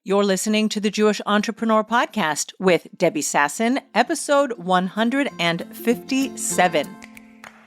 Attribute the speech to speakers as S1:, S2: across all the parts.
S1: You're listening to the Jewish Entrepreneur Podcast with Debbie Sasson, episode 157.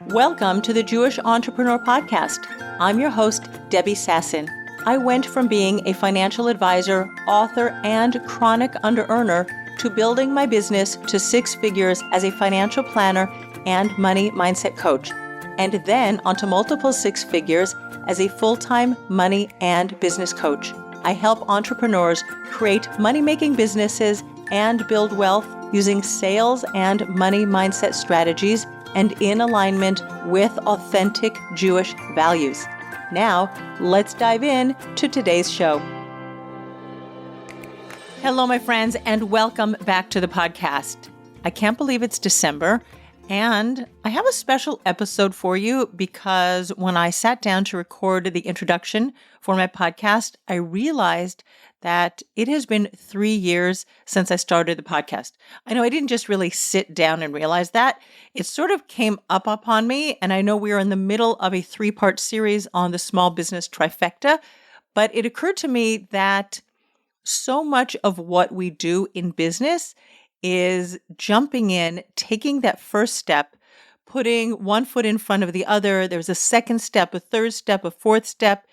S1: Welcome to the Jewish Entrepreneur Podcast. I'm your host, Debbie Sasson. I went from being a financial advisor, author, and chronic under-earner to building my business to six figures as a financial planner and money mindset coach, and then onto multiple six figures as a full-time money and business coach. I help entrepreneurs create money-making businesses and build wealth using sales and money mindset strategies and in alignment with authentic Jewish values. Now, let's dive in to today's show. Hello, my friends, and welcome back to the podcast. I can't believe it's December, and I have a special episode for you because when I sat down to record the introduction for my podcast, I realized that it has been 3 years since I started the podcast. I know I didn't just really sit down and realize that. It sort of came up upon me, and I know we are in the middle of a 3-part series on the small business trifecta, but it occurred to me that so much of what we do in business is jumping in, taking that first step, putting one foot in front of the other. There's a second step, a third step, a fourth step.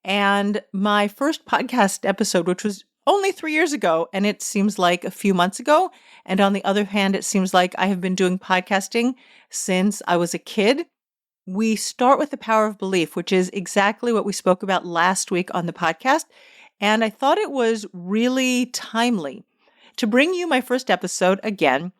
S1: And my first podcast episode, which was only 3 years ago, and it seems like a few months ago. And on the other hand, it seems like I have been doing podcasting since I was a kid. We start with the power of belief, which is exactly what we spoke about last week on the podcast. And I thought it was really timely to bring you my first episode again.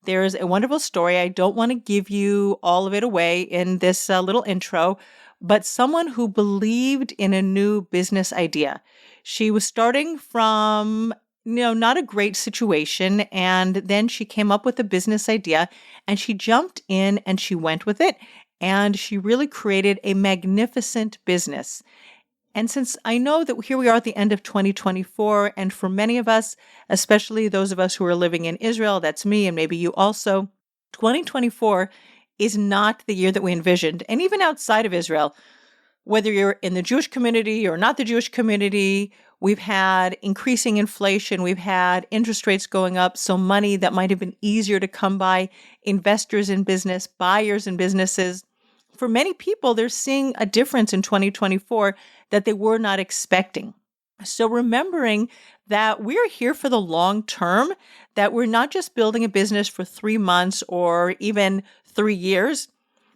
S1: There's a wonderful story. I don't want to give you all of it away in this little intro, but someone who believed in a new business idea. She was starting from, not a great situation, and then she came up with a business idea, and she jumped in and she went with it, and she really created a magnificent business. And since I know that here we are at the end of 2024, and for many of us, especially those of us who are living in Israel, that's me and maybe you also, 2024 is not the year that we envisioned. And even outside of Israel, whether you're in the Jewish community or not the Jewish community, we've had increasing inflation, we've had interest rates going up, so money that might have been easier to come by, investors in business, buyers in businesses. For many people, they're seeing a difference in 2024 that they were not expecting. So remembering that we're here for the long term, that we're not just building a business for 3 months or even 3 years,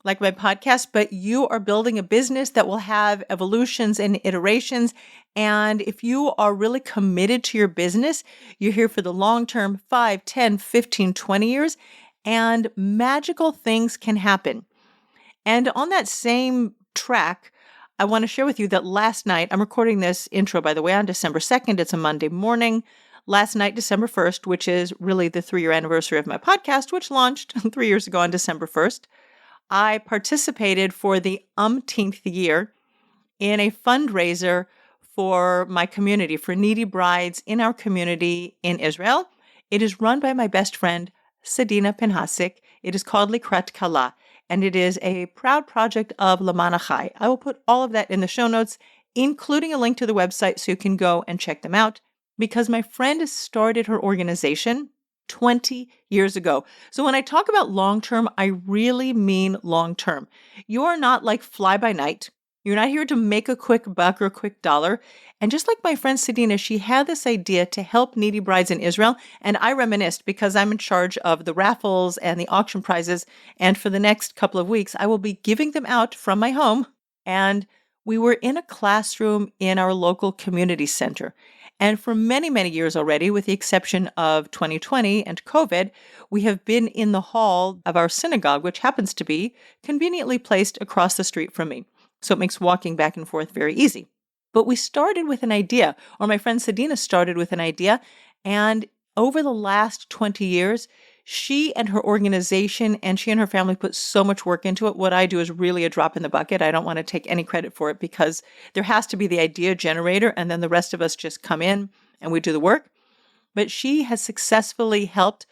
S1: like my podcast, but you are building a business that will have evolutions and iterations. And if you are really committed to your business, you're here for the long term, 5, 10, 15, 20 years, and magical things can happen. And on that same track, I want to share with you that last night, I'm recording this intro, by the way, on December 2nd. It's a Monday morning. Last night, December 1st, which is really the 3-year anniversary of my podcast, which launched 3 years ago on December 1st, I participated for the umpteenth year in a fundraiser for my community, for needy brides in our community in Israel. It is run by my best friend, Sadina Penhasik. It is called Likrat Kala, and it is a proud project of Leman Achai. I will put all of that in the show notes, including a link to the website so you can go and check them out, because my friend started her organization 20 years ago. So when I talk about long-term, I really mean long-term. You are not like fly by night. You're not here to make a quick buck or a quick dollar. And just like my friend Sadina, she had this idea to help needy brides in Israel. And I reminisced because I'm in charge of the raffles and the auction prizes. And for the next couple of weeks, I will be giving them out from my home. And we were in a classroom in our local community center. And for many, many years already, with the exception of 2020 and COVID, we have been in the hall of our synagogue, which happens to be conveniently placed across the street from me. So it makes walking back and forth very easy. But we started with an idea, or my friend Sadina started with an idea, and over the last 20 years, she and her organization and she and her family put so much work into it. What I do is really a drop in the bucket. I don't want to take any credit for it because there has to be the idea generator, and then the rest of us just come in and we do the work. But she has successfully helped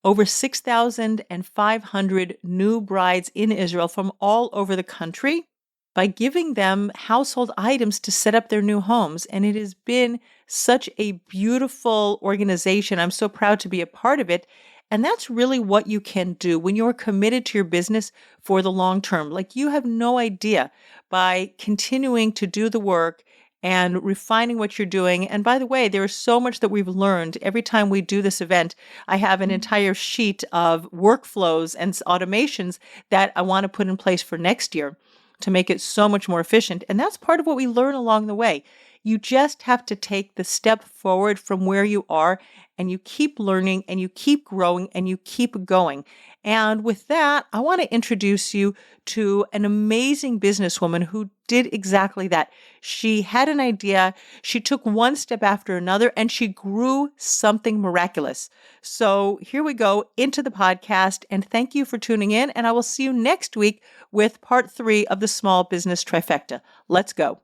S1: over 6,500 new brides in Israel from all over the country by giving them household items to set up their new homes. And it has been such a beautiful organization. I'm so proud to be a part of it. And that's really what you can do when you're committed to your business for the long term. Like, you have no idea, by continuing to do the work and refining what you're doing. And by the way, there is so much that we've learned every time we do this event. I have an entire sheet of workflows and automations that I want to put in place for next year to make it so much more efficient. And that's part of what we learn along the way. You just have to take the step forward from where you are, and you keep learning and you keep growing and you keep going. And with that, I want to introduce you to an amazing businesswoman who did exactly that. She had an idea, she took one step after another, and she grew something miraculous. So here we go into the podcast, and thank you for tuning in. And I will see you next week with part 3 of the Small Business Trifecta. Let's go.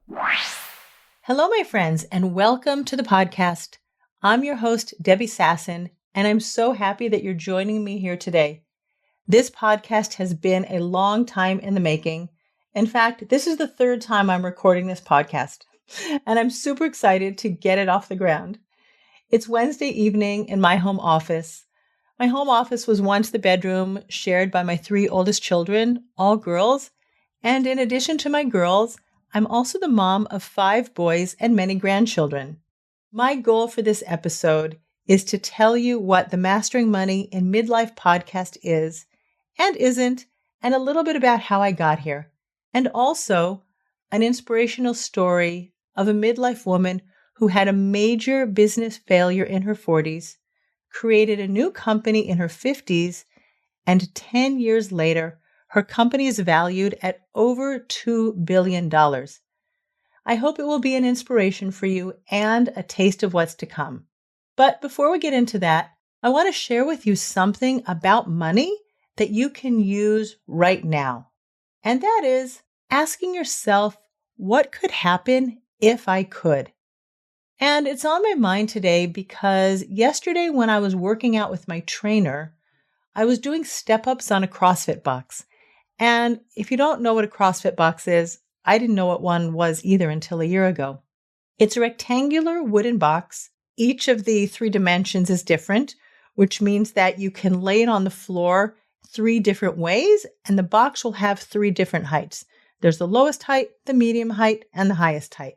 S1: Hello, my friends, and welcome to the podcast. I'm your host, Debbie Sasson, and I'm so happy that you're joining me here today. This podcast has been a long time in the making. In fact, this is the 3rd time I'm recording this podcast, and I'm super excited to get it off the ground. It's Wednesday evening in my home office. My home office was once the bedroom shared by my 3 oldest children, all girls, and in addition to my girls, I'm also the mom of 5 boys and many grandchildren. My goal for this episode is to tell you what the Mastering Money in Midlife podcast is and isn't, and a little bit about how I got here, and also an inspirational story of a midlife woman who had a major business failure in her 40s, created a new company in her 50s, and 10 years later, her company is valued at over $2 billion. I hope it will be an inspiration for you and a taste of what's to come. But before we get into that, I want to share with you something about money that you can use right now. And that is asking yourself, what could happen if I could? And it's on my mind today because yesterday when I was working out with my trainer, I was doing step-ups on a CrossFit box. And if you don't know what a CrossFit box is, I didn't know what one was either until a year ago. It's a rectangular wooden box. Each of the 3 dimensions is different, which means that you can lay it on the floor 3 different ways, and the box will have 3 different heights. There's the lowest height, the medium height, and the highest height.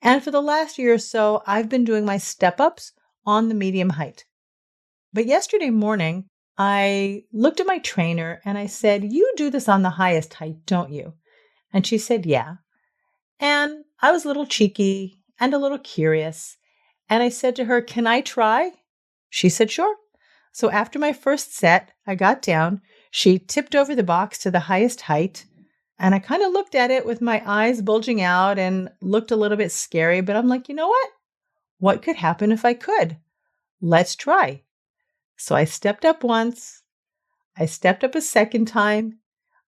S1: And for the last year or so, I've been doing my step-ups on the medium height. But yesterday morning, I looked at my trainer and I said, "You do this on the highest height, don't you?" And she said, "Yeah." And I was a little cheeky and a little curious. And I said to her, "Can I try?" She said, "Sure." So after my first set, I got down. She tipped over the box to the highest height. And I kind of looked at it with my eyes bulging out and looked a little bit scary. But I'm like, you know what? What could happen if I could? Let's try. So I stepped up once. I stepped up a second time.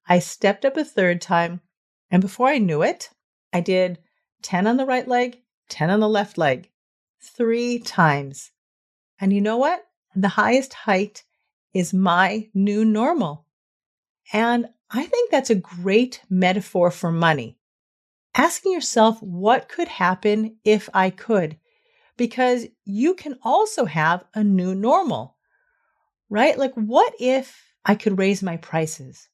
S1: I stepped up a third time. And before I knew it, I did 10 on the right leg, 10 on the left leg, 3 times. And you know what? The highest height is my new normal. And I think that's a great metaphor for money. Asking yourself, what could happen if I could? Because you can also have a new normal, right? Like, what if I could raise my prices?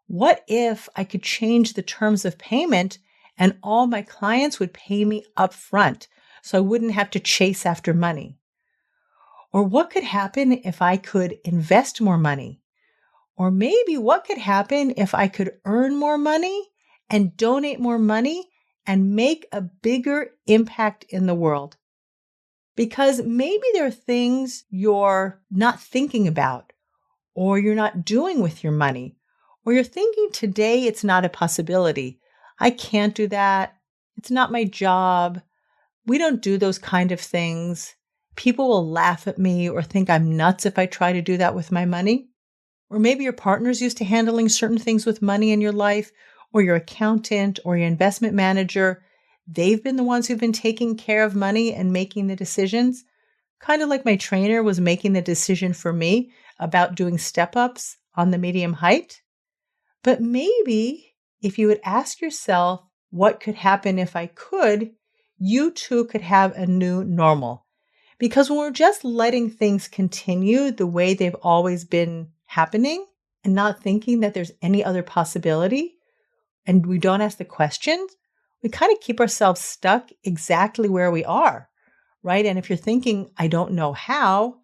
S1: What if I could change the terms of payment and all my clients would pay me up front so I wouldn't have to chase after money? Or what could happen if I could invest more money? Or maybe what could happen if I could earn more money and donate more money and make a bigger impact in the world? Because maybe there are things you're not thinking about, or you're not doing with your money, or you're thinking today it's not a possibility. I can't do that. It's not my job. We don't do those kind of things. People will laugh at me or think I'm nuts if I try to do that with my money. Or maybe your partner's used to handling certain things with money in your life, or your accountant or your investment manager. They've been the ones who've been taking care of money and making the decisions. Kind of like my trainer was making the decision for me about doing step-ups on the medium height. But maybe if you would ask yourself, what could happen if I could, you too could have a new normal. Because when we're just letting things continue the way they've always been happening and not thinking that there's any other possibility, and we don't ask the questions, we kind of keep ourselves stuck exactly where we are, right? And if you're thinking, I don't know how,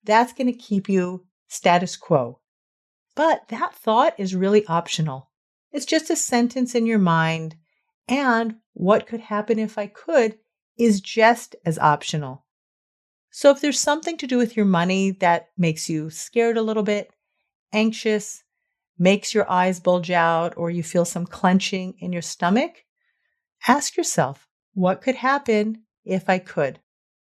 S1: that's going to keep you status quo. But that thought is really optional. It's just a sentence in your mind. And what could happen if I could is just as optional. So if there's something to do with your money that makes you scared a little bit, anxious, makes your eyes bulge out, or you feel some clenching in your stomach, ask yourself, what could happen if I could?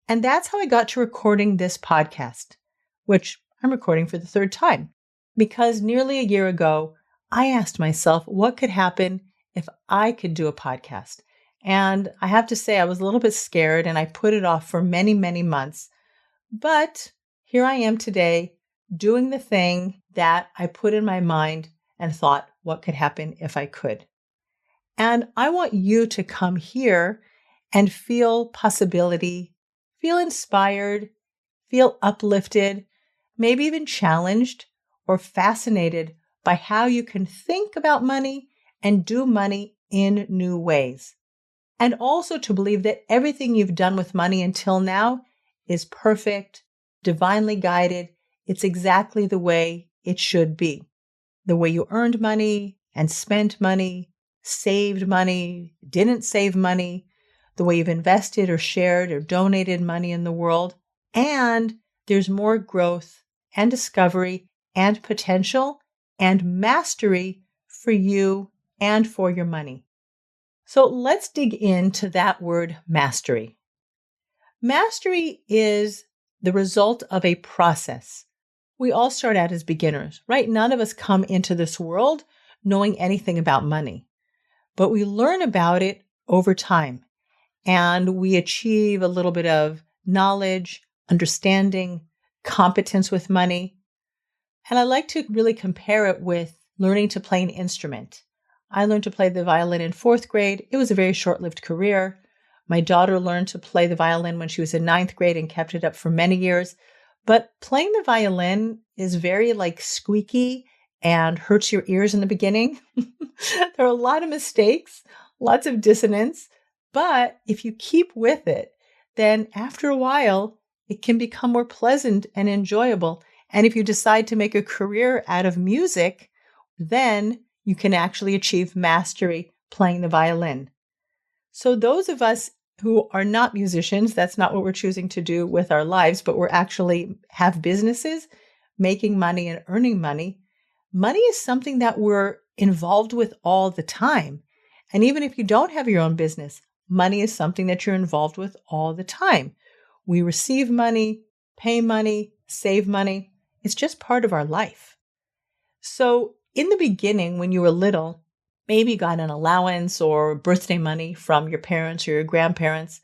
S1: And that's how I got to recording this podcast, which I'm recording for the third time. Because nearly a year ago, I asked myself, what could happen if I could do a podcast? And I have to say, I was a little bit scared and I put it off for many, many months. But here I am today doing the thing that I put in my mind and thought, what could happen if I could? And I want you to come here and feel possibility, feel inspired, feel uplifted, maybe even challenged or fascinated by how you can think about money and do money in new ways. And also to believe that everything you've done with money until now is perfect, divinely guided. It's exactly the way it should be. The way you earned money and spent money, saved money, didn't save money, the way you've invested or shared or donated money in the world. And there's more growth and discovery and potential and mastery for you and for your money. So let's dig into that word mastery. Mastery is the result of a process. We all start out as beginners, right? None of us come into this world knowing anything about money, but we learn about it over time and we achieve a little bit of knowledge, understanding, competence with money. And I like to really compare it with learning to play an instrument. I learned to play the violin in fourth grade. It was a very short-lived career. My daughter learned to play the violin when she was in ninth grade and kept it up for many years. But playing the violin is very squeaky and hurts your ears in the beginning. There are a lot of mistakes, lots of dissonance. But if you keep with it, then after a while, it can become more pleasant and enjoyable. And if you decide to make a career out of music, then you can actually achieve mastery playing the violin. So those of us who are not musicians, that's not what we're choosing to do with our lives, but we're actually have businesses, making money and earning money. Money is something that we're involved with all the time. And even if you don't have your own business, money is something that you're involved with all the time. We receive money, pay money, save money. It's just part of our life. So in the beginning, when you were little, maybe you got an allowance or birthday money from your parents or your grandparents,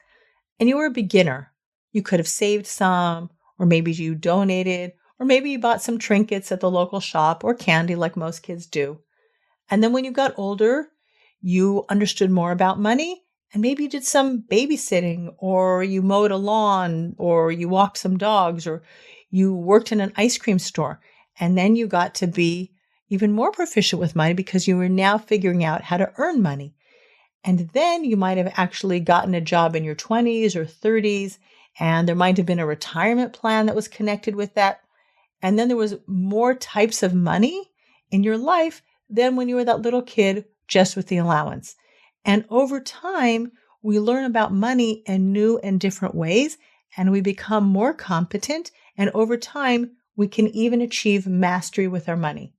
S1: and you were a beginner. You could have saved some, or maybe you donated, or maybe you bought some trinkets at the local shop or candy like most kids do. And then when you got older, you understood more about money, and maybe you did some babysitting, or you mowed a lawn, or you walked some dogs, or you worked in an ice cream store. And then you got to be even more proficient with money because you were now figuring out how to earn money. And then you might have actually gotten a job in your 20s or 30s, and there might have been a retirement plan that was connected with that. And then there was more types of money in your life than when you were that little kid just with the allowance. And over time, we learn about money in new and different ways, and we become more competent. And over time, we can even achieve mastery with our money.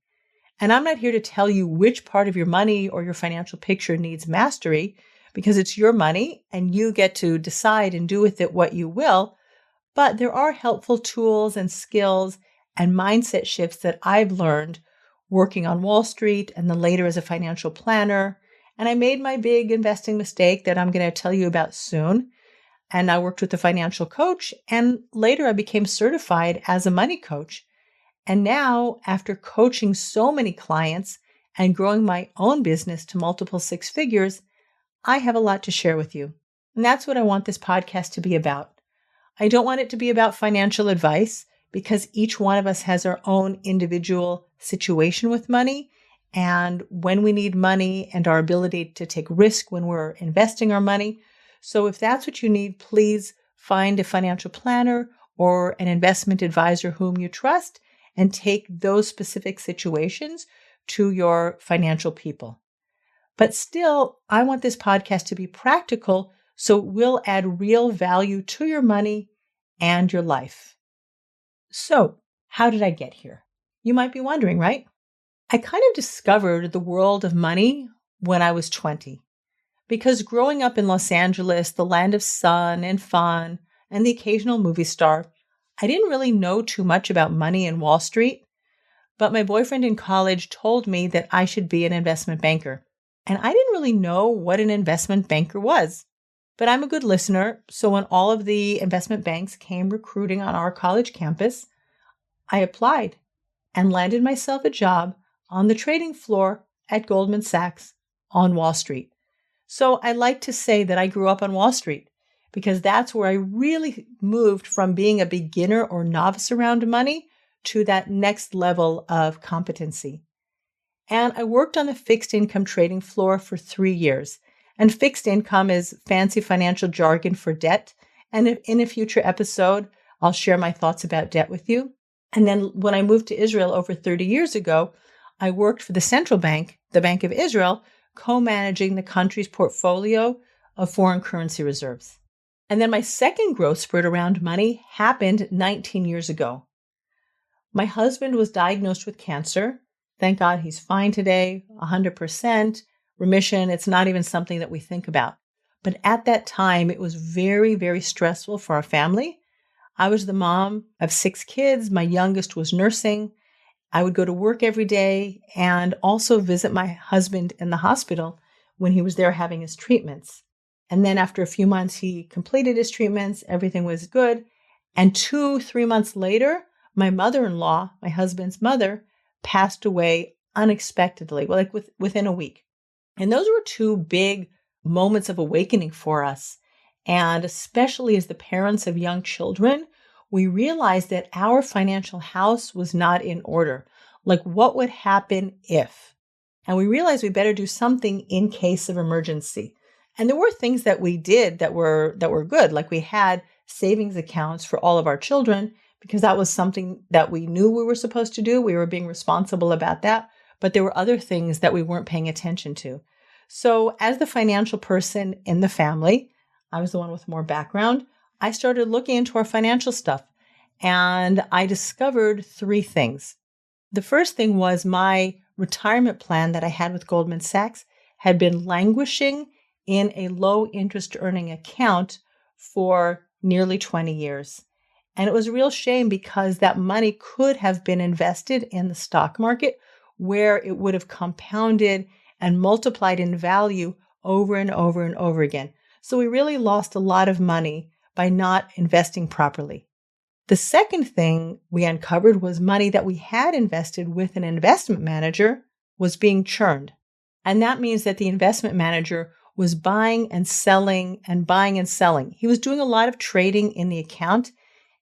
S1: And I'm not here to tell you which part of your money or your financial picture needs mastery, because it's your money and you get to decide and do with it what you will. But there are helpful tools and skills and mindset shifts that I've learned working on Wall Street and then later as a financial planner. And I made my big investing mistake that I'm going to tell you about soon. And I worked with a financial coach, and later I became certified as a money coach. And now, after coaching so many clients and growing my own business to multiple six figures, I have a lot to share with you. And that's what I want this podcast to be about. I don't want it to be about financial advice because each one of us has our own individual situation with money and when we need money and our ability to take risk when we're investing our money. So if that's what you need, please find a financial planner or an investment advisor whom you trust and take those specific situations to your financial people. But still, I want this podcast to be practical so it will add real value to your money and your life. So, how did I get here? You might be wondering, right? I kind of discovered the world of money when I was 20. Because growing up in Los Angeles, the land of sun and fun, and the occasional movie star, I didn't really know too much about money and Wall Street. But my boyfriend in college told me that I should be an investment banker. And I didn't really know what an investment banker was. But I'm a good listener, so when all of the investment banks came recruiting on our college campus, I applied and landed myself a job on the trading floor at Goldman Sachs on Wall Street. So I like to say that I grew up on Wall Street because that's where I really moved from being a beginner or novice around money to that next level of competency. And I worked on the fixed income trading floor for 3 years. And fixed income is fancy financial jargon for debt. And in a future episode, I'll share my thoughts about debt with you. And then when I moved to Israel over 30 years ago, I worked for the central bank, the Bank of Israel, co-managing the country's portfolio of foreign currency reserves. And then my second growth spurt around money happened 19 years ago. My husband was diagnosed with cancer. Thank God he's fine today, 100%. Remission, it's not even something that we think about. But at that time, it was very, very stressful for our family. I was the mom of 6 kids. My youngest was nursing. I would go to work every day and also visit my husband in the hospital when he was there having his treatments. And then after a few months, he completed his treatments. Everything was good. And 2-3 months later, my mother-in-law, my husband's mother, passed away unexpectedly, within a week. And those were 2 big moments of awakening for us. And especially as the parents of young children, we realized that our financial house was not in order. Like, what would happen if? And we realized we better do something in case of emergency. And there were things that we did that were good. Like, we had savings accounts for all of our children because that was something that we knew we were supposed to do. We were being responsible about that. But there were other things that we weren't paying attention to. So as the financial person in the family, I was the one with more background, I started looking into our financial stuff. And I discovered 3 things. The first thing was my retirement plan that I had with Goldman Sachs had been languishing in a low interest earning account for nearly 20 years. And it was a real shame because that money could have been invested in the stock market where it would have compounded and multiplied in value over and over and over again. So we really lost a lot of money by not investing properly. The second thing we uncovered was money that we had invested with an investment manager was being churned. And that means that the investment manager was buying and selling and buying and selling. He was doing a lot of trading in the account.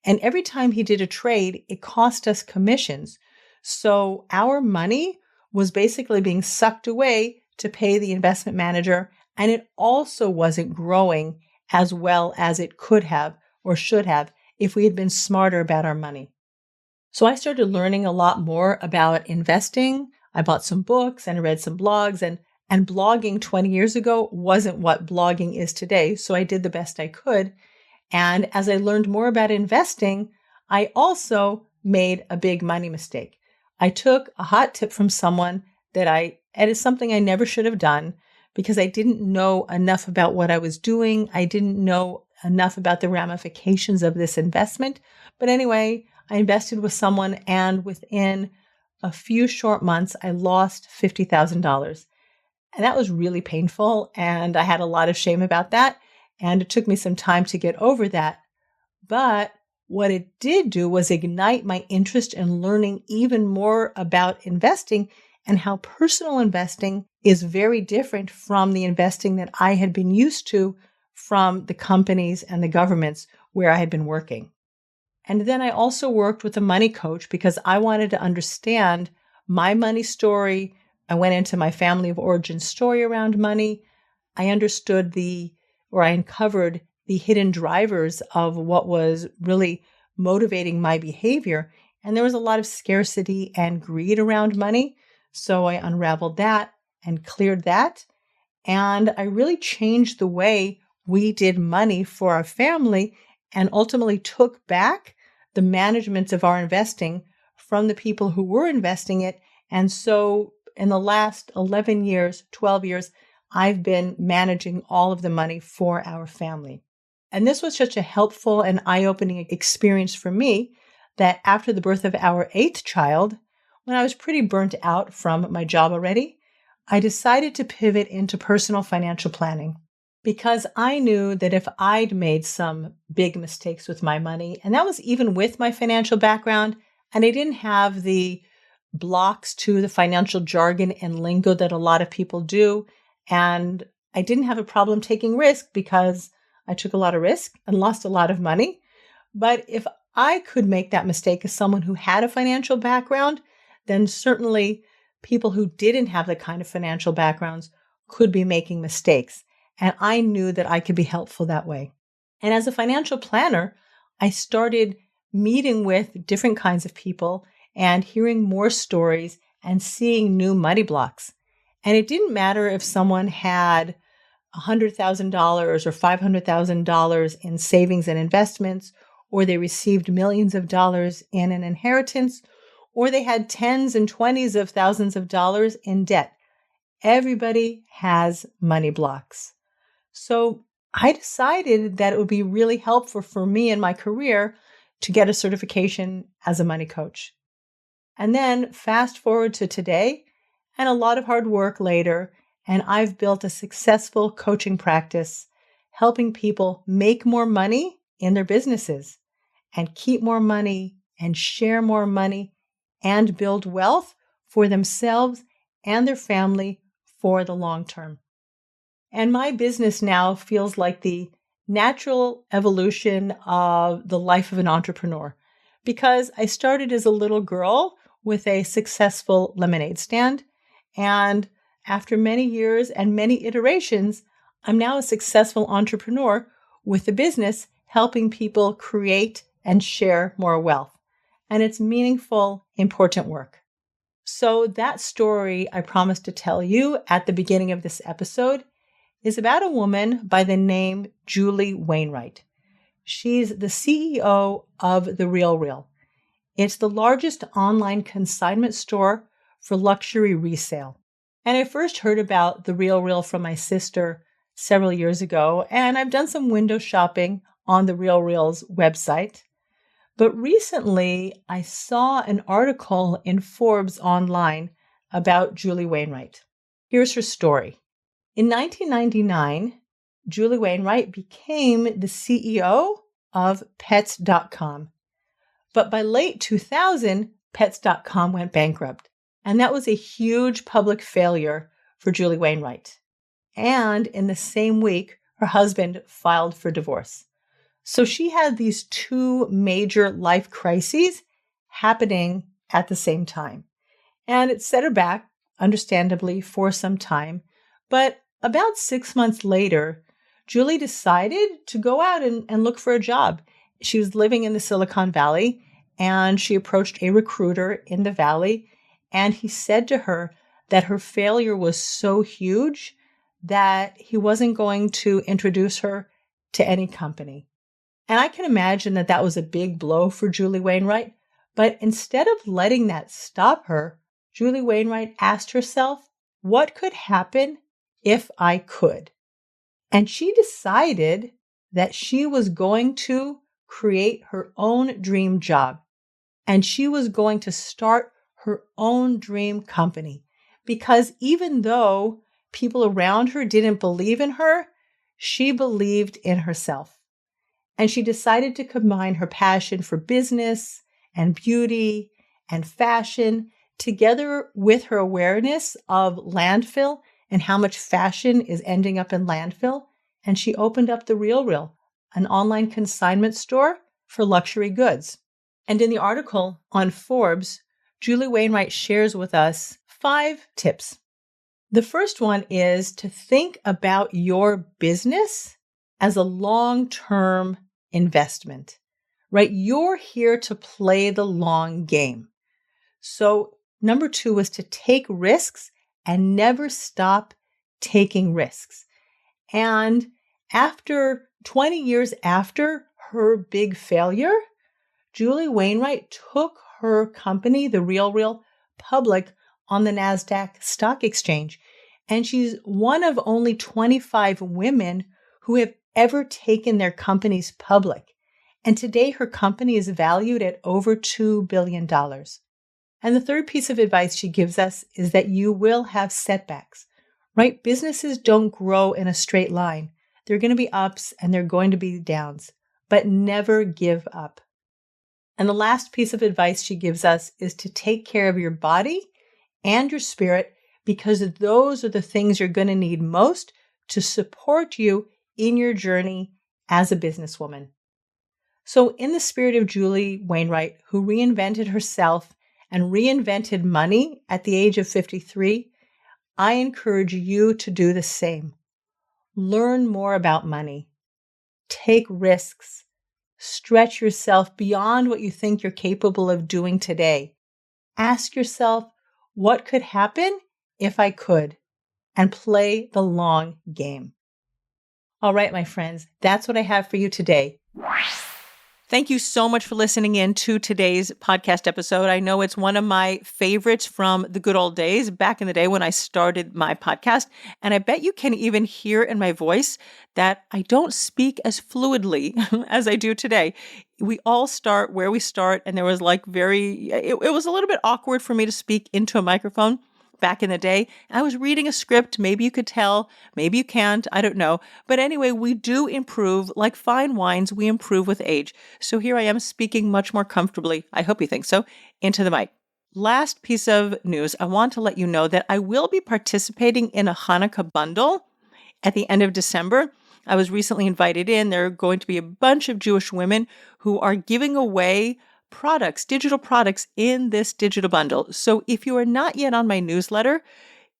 S1: And every time he did a trade, it cost us commissions. So our money was basically being sucked away to pay the investment manager. And it also wasn't growing as well as it could have or should have if we had been smarter about our money. So I started learning a lot more about investing. I bought some books and I read some blogs, and blogging 20 years ago wasn't what blogging is today. So I did the best I could. And as I learned more about investing, I also made a big money mistake. I took a hot tip from someone and it's something I never should have done because I didn't know enough about what I was doing. I didn't know enough about the ramifications of this investment. But anyway, I invested with someone, and within a few short months, I lost $50,000. And that was really painful. And I had a lot of shame about that. And it took me some time to get over that. But what it did do was ignite my interest in learning even more about investing and how personal investing is very different from the investing that I had been used to from the companies and the governments where I had been working. And then I also worked with a money coach because I wanted to understand my money story. I went into my family of origin story around money. I understood I uncovered the hidden drivers of what was really motivating my behavior. And there was a lot of scarcity and greed around money. So I unraveled that and cleared that. And I really changed the way we did money for our family and ultimately took back the management of our investing from the people who were investing it. And so in the last 11 years, 12 years, I've been managing all of the money for our family. And this was such a helpful and eye-opening experience for me that after the birth of our 8th child, when I was pretty burnt out from my job already, I decided to pivot into personal financial planning because I knew that if I'd made some big mistakes with my money, and that was even with my financial background, and I didn't have the blocks to the financial jargon and lingo that a lot of people do, and I didn't have a problem taking risk because I took a lot of risk and lost a lot of money. But if I could make that mistake as someone who had a financial background, then certainly people who didn't have the kind of financial backgrounds could be making mistakes. And I knew that I could be helpful that way. And as a financial planner, I started meeting with different kinds of people and hearing more stories and seeing new money blocks. And it didn't matter if someone had $100,000 or $500,000 in savings and investments, or they received millions of dollars in an inheritance, or they had tens and twenties of thousands of dollars in debt. Everybody has money blocks. So I decided that it would be really helpful for me in my career to get a certification as a money coach. And then fast forward to today, and a lot of hard work later, and I've built a successful coaching practice, helping people make more money in their businesses and keep more money and share more money and build wealth for themselves and their family for the long term. And my business now feels like the natural evolution of the life of an entrepreneur because I started as a little girl with a successful lemonade stand. And after many years and many iterations, I'm now a successful entrepreneur with a business helping people create and share more wealth. And it's meaningful, important work. So that story I promised to tell you at the beginning of this episode is about a woman by the name Julie Wainwright. She's the CEO of The RealReal. It's the largest online consignment store for luxury resale. And I first heard about The RealReal from my sister several years ago, and I've done some window shopping on The RealReal's website. But recently, I saw an article in Forbes online about Julie Wainwright. Here's her story. In 1999, Julie Wainwright became the CEO of Pets.com. But by late 2000, Pets.com went bankrupt. And that was a huge public failure for Julie Wainwright. And in the same week, her husband filed for divorce. So she had these two major life crises happening at the same time. And it set her back, understandably, for some time. But about 6 months later, Julie decided to go out and look for a job. She was living in the Silicon Valley, and she approached a recruiter in the Valley, and he said to her that her failure was so huge that he wasn't going to introduce her to any company. And I can imagine that that was a big blow for Julie Wainwright. But instead of letting that stop her, Julie Wainwright asked herself, what could happen if I could? And she decided that she was going to create her own dream job. And she was going to start her own dream company. Because even though people around her didn't believe in her, she believed in herself. And she decided to combine her passion for business and beauty and fashion Together with her awareness of landfill and how much fashion is ending up in landfill, and she opened up The RealReal, an online consignment store for luxury goods. And in the article on Forbes, Julie Wainwright shares with us 5 tips. The first one is to think about your business as a long-term investment, right? You're here to play the long game. So number 2 was to take risks and never stop taking risks. And after 20 years after her big failure, Julie Wainwright took her company, The RealReal, public on the NASDAQ stock exchange. And she's one of only 25 women who have ever taken their companies public. And today her company is valued at over $2 billion. And the third piece of advice she gives us is that you will have setbacks, right? Businesses don't grow in a straight line. There are going to be ups and there are going to be downs, but never give up. And the last piece of advice she gives us is to take care of your body and your spirit, because those are the things you're going to need most to support you in your journey as a businesswoman. So in the spirit of Julie Wainwright, who reinvented herself and reinvented money at the age of 53, I encourage you to do the same. Learn more about money. Take risks. Stretch yourself beyond what you think you're capable of doing today. Ask yourself, what could happen if I could? And play the long game. All right, my friends, that's what I have for you today. Thank you so much for listening in to today's podcast episode. I know it's one of my favorites from the good old days, back in the day when I started my podcast. And I bet you can even hear in my voice that I don't speak as fluidly as I do today. We all start where we start, and there was it was a little bit awkward for me to speak into a microphone back in the day. I was reading a script. Maybe you could tell, maybe you can't, I don't know. But anyway, we do improve. Like fine wines, we improve with age. So here I am speaking much more comfortably, I hope you think so, into the mic. Last piece of news, I want to let you know that I will be participating in a Hanukkah bundle at the end of December. I was recently invited in. There are going to be a bunch of Jewish women who are giving away products, digital products in this digital bundle. So if you are not yet on my newsletter,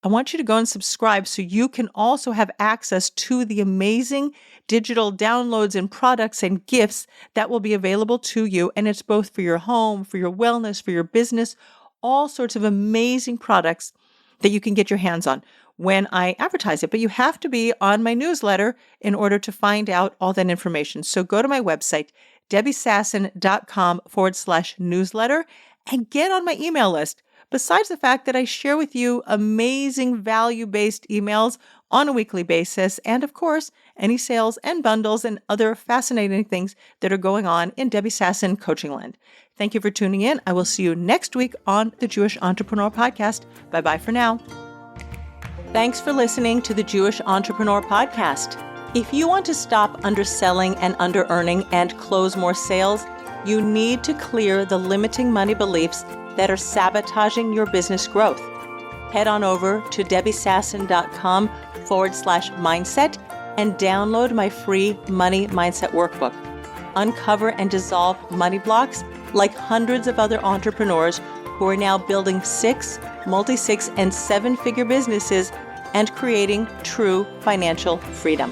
S1: I want you to go and subscribe so you can also have access to the amazing digital downloads and products and gifts that will be available to you. And it's both for your home, for your wellness, for your business, all sorts of amazing products that you can get your hands on when I advertise it. But you have to be on my newsletter in order to find out all that information. So go to my website, debbiesasson.com/newsletter, and get on my email list. Besides the fact that I share with you amazing value-based emails on a weekly basis, and of course, any sales and bundles and other fascinating things that are going on in Debbie Sasson Coaching Land. Thank you for tuning in. I will see you next week on the Jewish Entrepreneur Podcast. Bye-bye for now. Thanks for listening to the Jewish Entrepreneur Podcast. If you want to stop underselling and under-earning and close more sales, you need to clear the limiting money beliefs that are sabotaging your business growth. Head on over to debbiesasson.com/mindset and download my free Money Mindset Workbook. Uncover and dissolve money blocks like hundreds of other entrepreneurs who are now building 6, multi-6, and 7-figure businesses and creating true financial freedom.